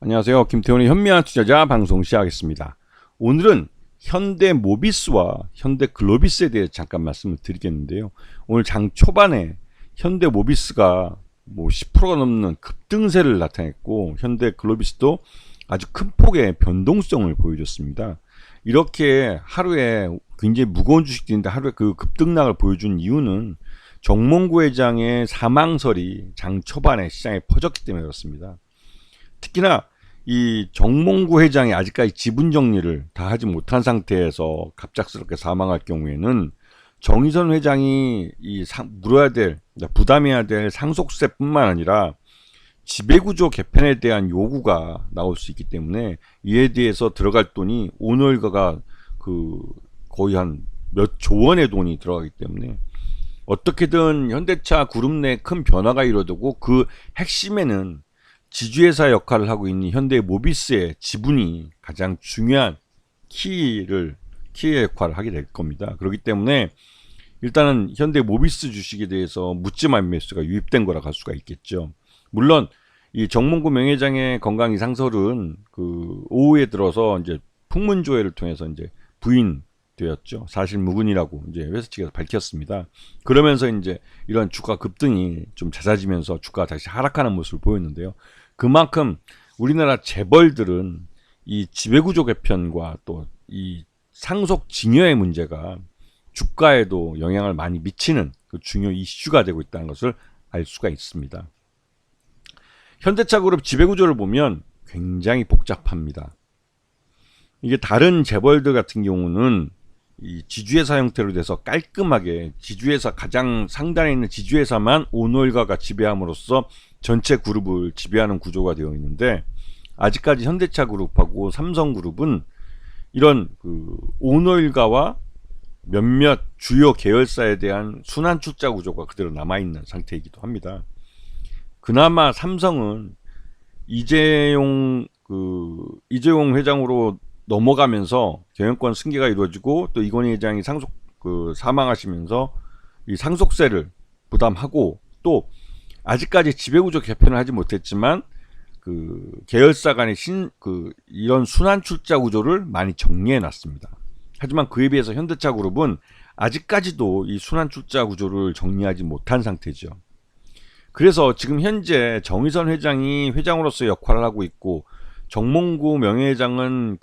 안녕하세요. 김태훈의 현명한 투자자 방송 시작하겠습니다. 오늘은 현대모비스와 현대글로비스에 대해 잠깐 말씀을 드리겠는데요. 오늘 장 초반에 현대모비스가 10%가 넘는 급등세를 나타냈고 현대글로비스도 아주 큰 폭의 변동성을 보여줬습니다. 이렇게 하루에 굉장히 무거운 주식들인데 하루에 그 급등락을 보여준 이유는 정몽구 회장의 사망설이 장 초반에 시장에 퍼졌기 때문에 그렇습니다. 특히나 이 정몽구 회장이 아직까지 지분 정리를 다 하지 못한 상태에서 갑작스럽게 사망할 경우에는 정의선 회장이 물어야 될, 부담해야 될 상속세뿐만 아니라 지배구조 개편에 대한 요구가 나올 수 있기 때문에 이에 대해서 들어갈 돈이 오늘가가 거의 한 몇 조 원의 돈이 들어가기 때문에 어떻게든 현대차 그룹 내 큰 변화가 이루어지고 그 핵심에는 지주회사 역할을 하고 있는 현대모비스의 지분이 가장 중요한 키의 역할을 하게 될 겁니다. 그렇기 때문에 일단은 현대모비스 주식에 대해서 묻지마 매수가 유입된 거라 할 수가 있겠죠. 물론 이 정몽구 명예회장의 건강 이상설은 오후에 들어서 이제 풍문조회를 통해서 이제 부인되었죠. 사실 무근이라고 이제 회사 측에서 밝혔습니다. 그러면서 이제 이런 주가 급등이 좀 잦아지면서 주가가 다시 하락하는 모습을 보였는데요. 그만큼 우리나라 재벌들은 이 지배구조 개편과 또 이 상속 증여의 문제가 주가에도 영향을 많이 미치는 그 중요 이슈가 되고 있다는 것을 알 수가 있습니다. 현대차 그룹 지배구조를 보면 굉장히 복잡합니다. 이게 다른 재벌들 같은 경우는 이 지주회사 형태로 돼서 깔끔하게 지주회사 가장 상단에 있는 지주회사만 오너일가가 지배함으로써 전체 그룹을 지배하는 구조가 되어 있는데 아직까지 현대차 그룹하고 삼성그룹은 이런 오너일가와 몇몇 주요 계열사에 대한 순환 출자 구조가 그대로 남아있는 상태이기도 합니다. 그나마 삼성은 이재용 회장으로 넘어가면서 경영권 승계가 이루어지고 또 이건희 회장이 사망하시면서 이 상속세를 부담하고 또 아직까지 지배구조 개편을 하지 못했지만 계열사 간의 이런 순환 출자 구조를 많이 정리해 놨습니다. 하지만 그에 비해서 현대차 그룹은 아직까지도 이 순환 출자 구조를 정리하지 못한 상태죠. 그래서 지금 현재 정의선 회장이 회장으로서 역할을 하고 있고 정몽구 명예회장은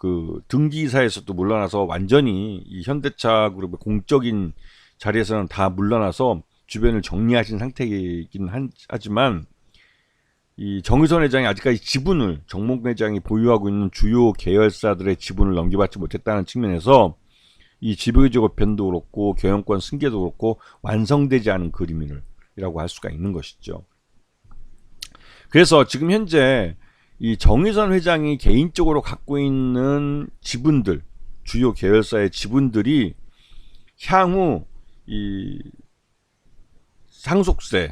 등기이사에서도 물러나서 완전히 이 현대차 그룹의 공적인 자리에서는 다 물러나서 주변을 정리하신 상태이긴 하지만 이 정의선 회장이 아직까지 지분을 정몽구 회장이 보유하고 있는 주요 계열사들의 지분을 넘겨받지 못했다는 측면에서 이 지배구조 개편도 그렇고 경영권 승계도 그렇고 완성되지 않은 그림이라고 할 수가 있는 것이죠. 그래서 지금 현재 이 정의선 회장이 개인적으로 갖고 있는 지분들, 주요 계열사의 지분들이 향후 이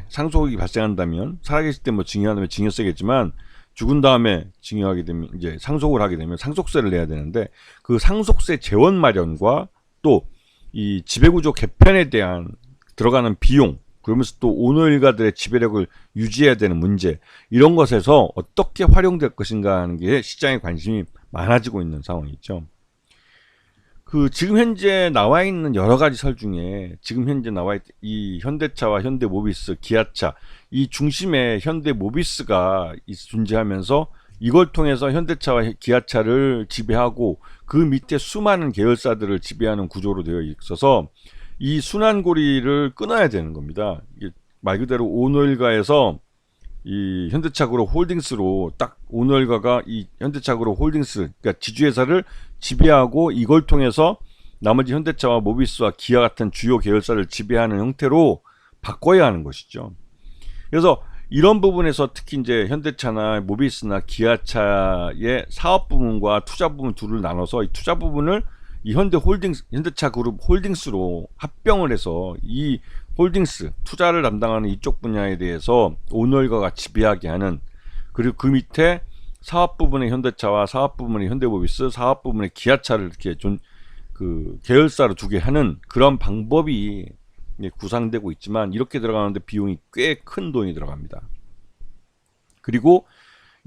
상속이 발생한다면 살아계실 때 증여한다면 증여세겠지만 죽은 다음에 증여하게 되면 이제 상속을 하게 되면 상속세를 내야 되는데 그 상속세 재원 마련과 또 이 지배구조 개편에 대한 들어가는 비용 그러면서 또 오너 일가들의 지배력을 유지해야 되는 문제 이런 것에서 어떻게 활용될 것인가 하는 게 시장에 관심이 많아지고 있는 상황이죠. 지금 현재 나와 있는 여러 가지 설 중에 지금 현재 나와 있는 이 현대차와 현대모비스, 기아차 이 중심에 현대모비스가 존재하면서 이걸 통해서 현대차와 기아차를 지배하고 그 밑에 수많은 계열사들을 지배하는 구조로 되어 있어서 이 순환고리를 끊어야 되는 겁니다. 이게 말 그대로 오너일가에서 이 현대차그룹 홀딩스로 딱 오너일가가 이 현대차그룹 홀딩스 그러니까 지주회사를 지배하고 이걸 통해서 나머지 현대차와 모비스와 기아 같은 주요 계열사를 지배하는 형태로 바꿔야 하는 것이죠. 그래서 이런 부분에서 특히 이제 현대차나 모비스나 기아차의 사업 부분과 투자 부분 둘을 나눠서 이 투자 부분을 이 현대차 그룹 홀딩스로 합병을 해서 이 홀딩스 투자를 담당하는 이쪽 분야에 대해서 오너일가가 지배하게 하는 그리고 그 밑에 사업 부분의 현대차와 사업 부분의 현대모비스 사업 부분의 기아차를 이렇게 계열사로 두게 하는 그런 방법이 구상되고 있지만 이렇게 들어가는데 비용이 꽤 큰 돈이 들어갑니다. 그리고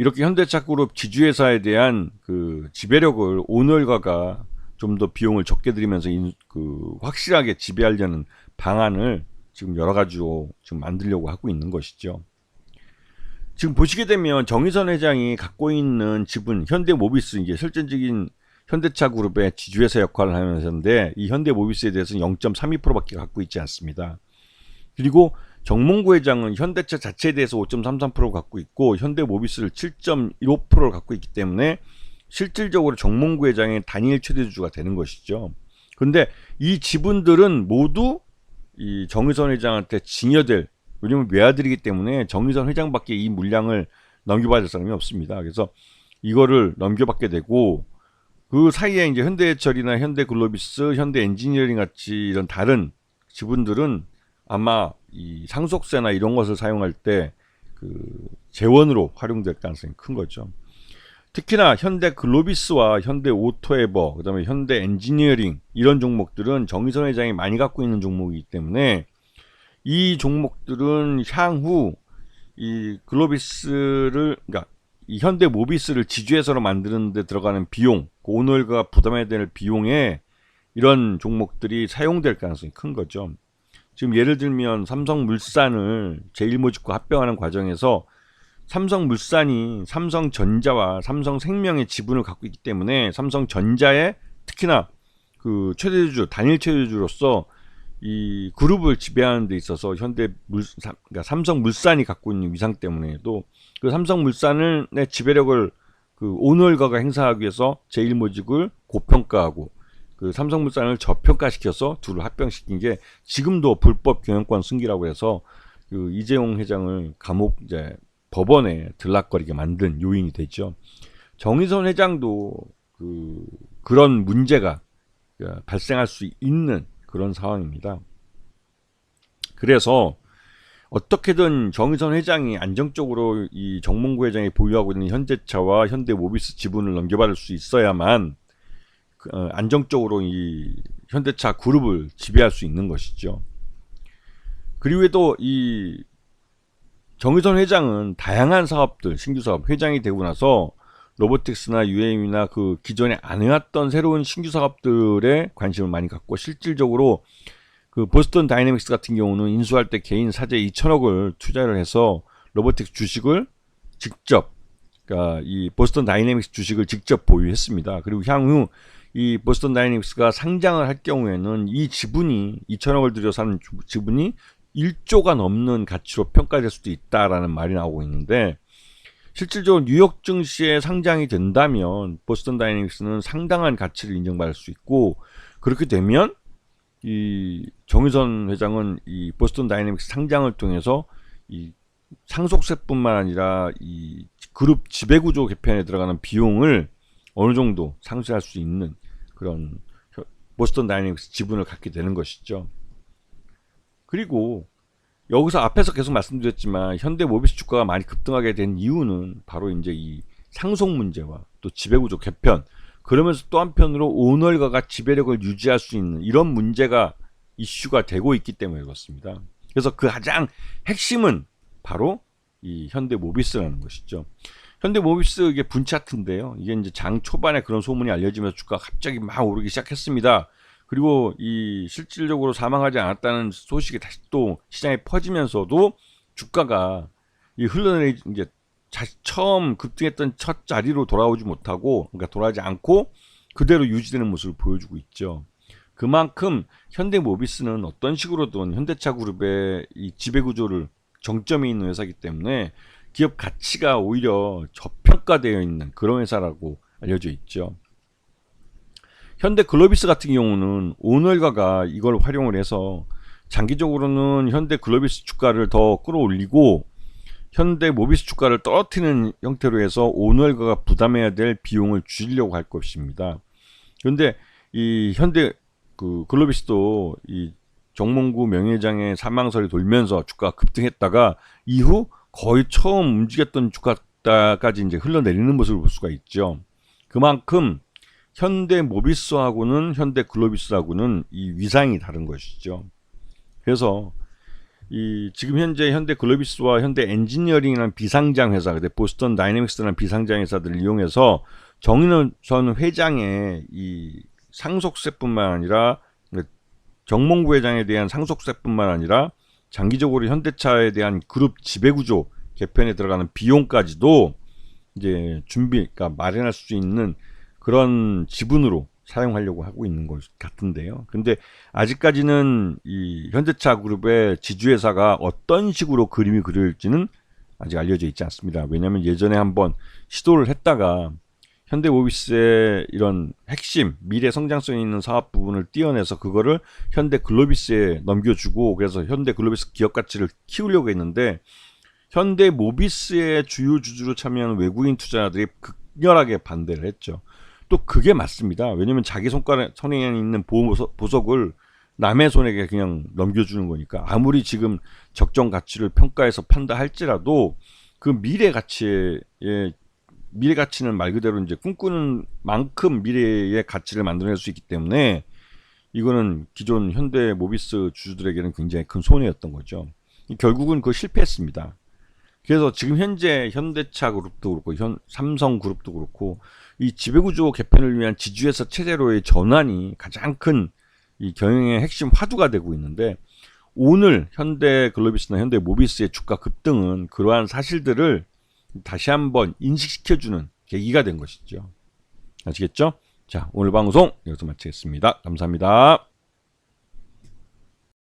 이렇게 현대차그룹 지주회사에 대한 그 지배력을 오너일가가 좀 더 비용을 적게 들이면서 확실하게 지배하려는 방안을 지금 여러 가지로 지금 만들려고 하고 있는 것이죠. 지금 보시게 되면 정의선 회장이 갖고 있는 지분, 현대모비스, 이제 실질적인 현대차그룹의 지주회사 역할을 하는 회사인데, 이 현대모비스에 대해서는 0.32%밖에 갖고 있지 않습니다. 그리고 정몽구 회장은 현대차 자체에 대해서 5.33% 갖고 있고, 현대모비스를 7.15%를 갖고 있기 때문에 실질적으로 정몽구 회장의 단일 최대주주가 되는 것이죠. 그런데 이 지분들은 모두 이 정의선 회장한테 증여될, 왜냐면 외아들이기 때문에 정의선 회장밖에 이 물량을 넘겨받을 사람이 없습니다. 그래서 이거를 넘겨받게 되고, 그 사이에 이제 현대해철이나 현대글로비스, 현대엔지니어링 같이 이런 다른 지분들은 아마 이 상속세나 이런 것을 사용할 때 그 재원으로 활용될 가능성이 큰 거죠. 특히나 현대글로비스와 현대오토에버, 그다음에 현대엔지니어링 이런 종목들은 정의선 회장이 많이 갖고 있는 종목이기 때문에 이 종목들은 향후 이 글로비스를, 그러니까 이 현대모비스를 지주회사로 만드는 데 들어가는 비용, 그 오너일가가 부담해야 될 비용에 이런 종목들이 사용될 가능성이 큰 거죠. 지금 예를 들면 삼성물산을 제일모직과 합병하는 과정에서 삼성물산이 삼성전자와 삼성생명의 지분을 갖고 있기 때문에 삼성전자의 특히나 그 최대주주, 단일 최대주주로서 이 그룹을 지배하는 데 있어서 그러니까 삼성물산이 갖고 있는 위상 때문에도 그 삼성물산의 지배력을 그 오너일가가 행사하기 위해서 제일모직을 고평가하고 그 삼성물산을 저평가시켜서 둘을 합병시킨 게 지금도 불법 경영권 승계라고 해서 그 이재용 회장을 이제 법원에 들락거리게 만든 요인이 되죠. 정의선 회장도 그런 문제가 발생할 수 있는 그런 상황입니다. 그래서 어떻게든 정의선 회장이 안정적으로 이 정몽구 회장이 보유하고 있는 현대차와 현대모비스 지분을 넘겨받을 수 있어야만 안정적으로 이 현대차 그룹을 지배할 수 있는 것이죠. 그리고 또 이 정의선 회장은 다양한 사업들, 신규 사업 회장이 되고 나서 로보틱스나 UAM이나 그 기존에 안 해왔던 새로운 신규 사업들에 관심을 많이 갖고, 실질적으로 그 보스턴 다이내믹스 같은 경우는 인수할 때 개인 사재 2천억을 투자를 해서 로보틱스 주식을 직접, 그러니까 이 보스턴 다이내믹스 주식을 직접 보유했습니다. 그리고 향후 이 보스턴 다이내믹스가 상장을 할 경우에는 이 지분이 2천억을 들여 사는 지분이 1조가 넘는 가치로 평가될 수도 있다라는 말이 나오고 있는데, 실질적으로 뉴욕 증시에 상장이 된다면 보스턴 다이내믹스는 상당한 가치를 인정받을 수 있고, 그렇게 되면 이 정의선 회장은 이 보스턴 다이내믹스 상장을 통해서 이 상속세뿐만 아니라 이 그룹 지배구조 개편에 들어가는 비용을 어느 정도 상쇄할 수 있는 그런 보스턴 다이내믹스 지분을 갖게 되는 것이죠. 그리고 여기서 앞에서 계속 말씀드렸지만 현대모비스 주가가 많이 급등하게 된 이유는 바로 이제 이 상속 문제와 또 지배구조 개편, 그러면서 또 한편으로 오너일가가 지배력을 유지할 수 있는 이런 문제가 이슈가 되고 있기 때문에 그렇습니다. 그래서 그 가장 핵심은 바로 이 현대모비스라는 것이죠. 현대모비스 이게 분차트인데요. 이게 이제 장 초반에 그런 소문이 알려지면서 주가가 갑자기 막 오르기 시작했습니다. 그리고 이 실질적으로 사망하지 않았다는 소식이 다시 또 시장에 퍼지면서도 주가가 이 흘러내리 이제 처음 급등했던 첫 자리로 돌아오지 못하고, 그러니까 돌아오지 않고 그대로 유지되는 모습을 보여주고 있죠. 그만큼 현대모비스는 어떤 식으로든 현대차 그룹의 이 지배구조를 정점에 있는 회사이기 때문에 기업 가치가 오히려 저평가되어 있는 그런 회사라고 알려져 있죠. 현대글로비스 같은 경우는 오너일가가 이걸 활용을 해서 장기적으로는 현대글로비스 주가를 더 끌어올리고 현대모비스 주가를 떨어뜨리는 형태로 해서 오너일가가 부담해야 될 비용을 줄이려고 할 것입니다. 그런데 이 글로비스도 이 정몽구 명예회장의 사망설이 돌면서 주가가 급등했다가 이후 거의 처음 움직였던 주가까지 이제 흘러내리는 모습을 볼 수가 있죠. 그만큼 현대모비스하고는 현대글로비스하고는 이 위상이 다른 것이죠. 그래서 지금 현재 현대 글로비스와 현대 엔지니어링이라는 비상장 회사, 보스턴 다이내믹스라는 비상장 회사들을 이용해서 정인원 전 회장의 이 상속세뿐만 아니라 정몽구 회장에 대한 상속세뿐만 아니라 장기적으로 현대차에 대한 그룹 지배구조 개편에 들어가는 비용까지도 이제 그러니까 마련할 수 있는 그런 지분으로 사용하려고 하고 있는 것 같은데요. 근데 아직까지는 이 현대차 그룹의 지주회사가 어떤 식으로 그림이 그릴지는 아직 알려져 있지 않습니다. 왜냐하면 예전에 한번 시도를 했다가 현대모비스의 이런 핵심 미래 성장성 있는 사업 부분을 떼어내서 그거를 현대글로비스에 넘겨주고, 그래서 현대글로비스 기업 가치를 키우려고 했는데 현대모비스의 주요 주주로 참여하는 외국인 투자자들이 극렬하게 반대를 했죠. 또 그게 맞습니다. 왜냐면 자기 손에 있는 보석을 남의 손에게 그냥 넘겨주는 거니까, 아무리 지금 적정 가치를 평가해서 판다 할지라도 그 미래 가치는 말 그대로 이제 꿈꾸는 만큼 미래의 가치를 만들어낼 수 있기 때문에 이거는 기존 현대 모비스 주주들에게는 굉장히 큰 손해였던 거죠. 결국은 그거 실패했습니다. 그래서 지금 현재 현대차 그룹도 그렇고 삼성 그룹도 그렇고 이 지배구조 개편을 위한 지주회사 체제로의 전환이 가장 큰 이 경영의 핵심 화두가 되고 있는데, 오늘 현대글로비스나 현대모비스의 주가 급등은 그러한 사실들을 다시 한번 인식시켜주는 계기가 된 것이죠. 아시겠죠? 자, 오늘 방송 여기서 마치겠습니다. 감사합니다.